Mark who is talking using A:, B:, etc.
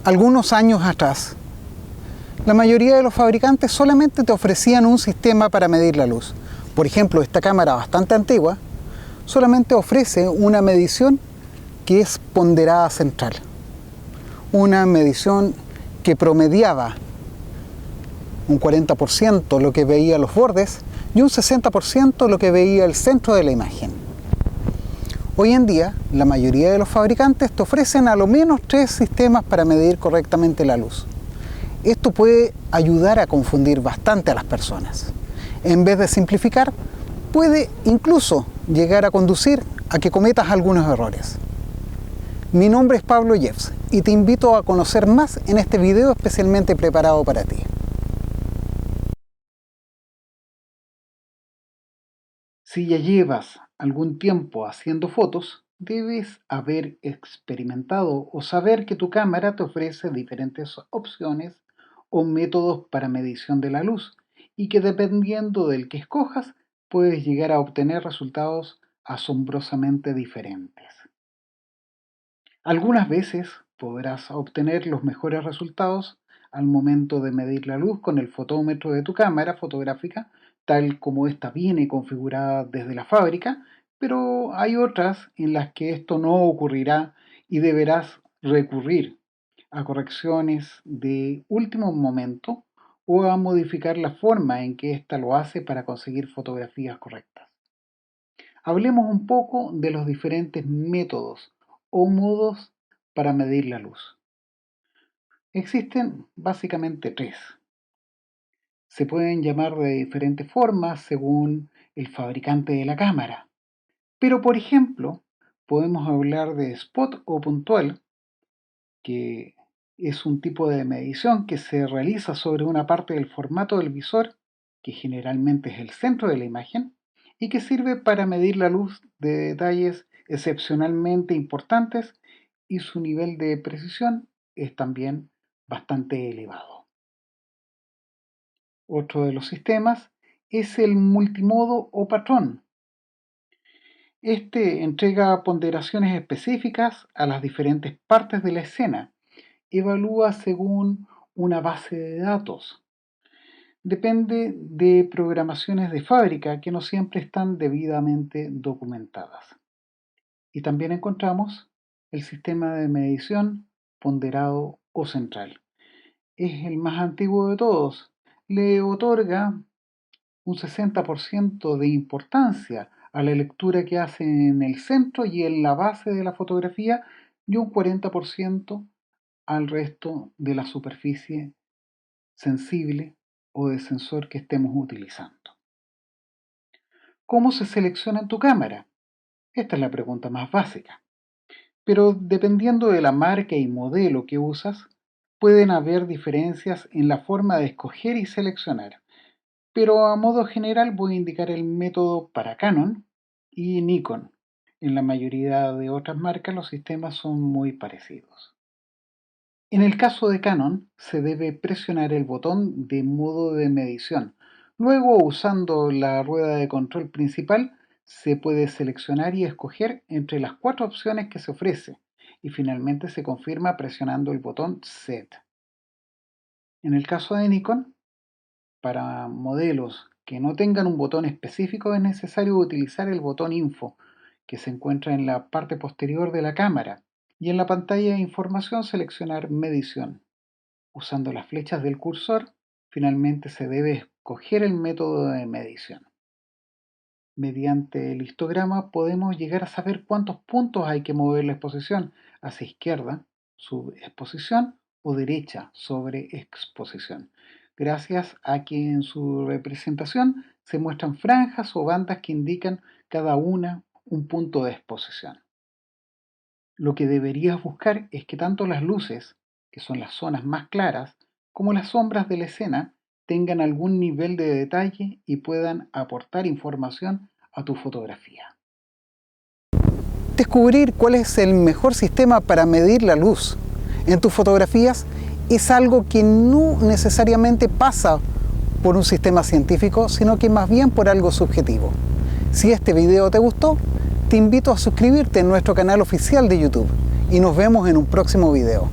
A: Algunos años atrás, la mayoría de los fabricantes solamente te ofrecían un sistema para medir la luz. Por ejemplo, esta cámara bastante antigua solamente ofrece una medición que es ponderada central. Una medición que promediaba un 40% lo que veía los bordes y un 60% lo que veía el centro de la imagen. Hoy en día, la mayoría de los fabricantes te ofrecen a lo menos 3 sistemas para medir correctamente la luz. Esto puede ayudar a confundir bastante a las personas. En vez de simplificar, puede incluso llegar a conducir a que cometas algunos errores. Mi nombre es Pablo Jeffs y te invito a conocer más en este video especialmente preparado para ti. Si ya llevas algún tiempo haciendo fotos, debes haber experimentado o saber que tu cámara te ofrece diferentes opciones o métodos para medición de la luz y que dependiendo del que escojas, puedes llegar a obtener resultados asombrosamente diferentes. Algunas veces podrás obtener los mejores resultados al momento de medir la luz con el fotómetro de tu cámara fotográfica, tal como ésta viene configurada desde la fábrica, pero hay otras en las que esto no ocurrirá y deberás recurrir a correcciones de último momento o a modificar la forma en que ésta lo hace para conseguir fotografías correctas. Hablemos un poco de los diferentes métodos o modos para medir la luz. Existen básicamente 3. Se pueden llamar de diferentes formas según el fabricante de la cámara. Pero por ejemplo, podemos hablar de spot o puntual, que es un tipo de medición que se realiza sobre una parte del formato del visor, que generalmente es el centro de la imagen, y que sirve para medir la luz de detalles excepcionalmente importantes y su nivel de precisión es también bastante elevado. Otro de los sistemas es el multimodo o patrón. Este entrega ponderaciones específicas a las diferentes partes de la escena. Evalúa según una base de datos. Depende de programaciones de fábrica que no siempre están debidamente documentadas. Y también encontramos el sistema de medición ponderado o central. Es el más antiguo de todos. Le otorga un 60% de importancia a la lectura que hace en el centro y en la base de la fotografía y un 40% al resto de la superficie sensible o de sensor que estemos utilizando. ¿Cómo se selecciona en tu cámara? Esta es la pregunta más básica. Pero dependiendo de la marca y modelo que usas, pueden haber diferencias en la forma de escoger y seleccionar. Pero a modo general voy a indicar el método para Canon y Nikon. En la mayoría de otras marcas los sistemas son muy parecidos. En el caso de Canon, se debe presionar el botón de modo de medición. Luego, usando la rueda de control principal, se puede seleccionar y escoger entre las 4 opciones que se ofrece y finalmente se confirma presionando el botón Set. En el caso de Nikon, para modelos que no tengan un botón específico es necesario utilizar el botón Info, que se encuentra en la parte posterior de la cámara, y en la pantalla de información seleccionar Medición. Usando las flechas del cursor, finalmente se debe escoger el método de medición. Mediante el histograma podemos llegar a saber cuántos puntos hay que mover la exposición hacia izquierda, subexposición, o derecha, sobre exposición, gracias a que en su representación se muestran franjas o bandas que indican cada una un punto de exposición. Lo que deberías buscar es que tanto las luces, que son las zonas más claras, como las sombras de la escena tengan algún nivel de detalle y puedan aportar información a tu fotografía. Descubrir cuál es el mejor sistema para medir la luz en tus fotografías es algo que no necesariamente pasa por un sistema científico, sino que más bien por algo subjetivo. Si este video te gustó, te invito a suscribirte en nuestro canal oficial de YouTube y nos vemos en un próximo video.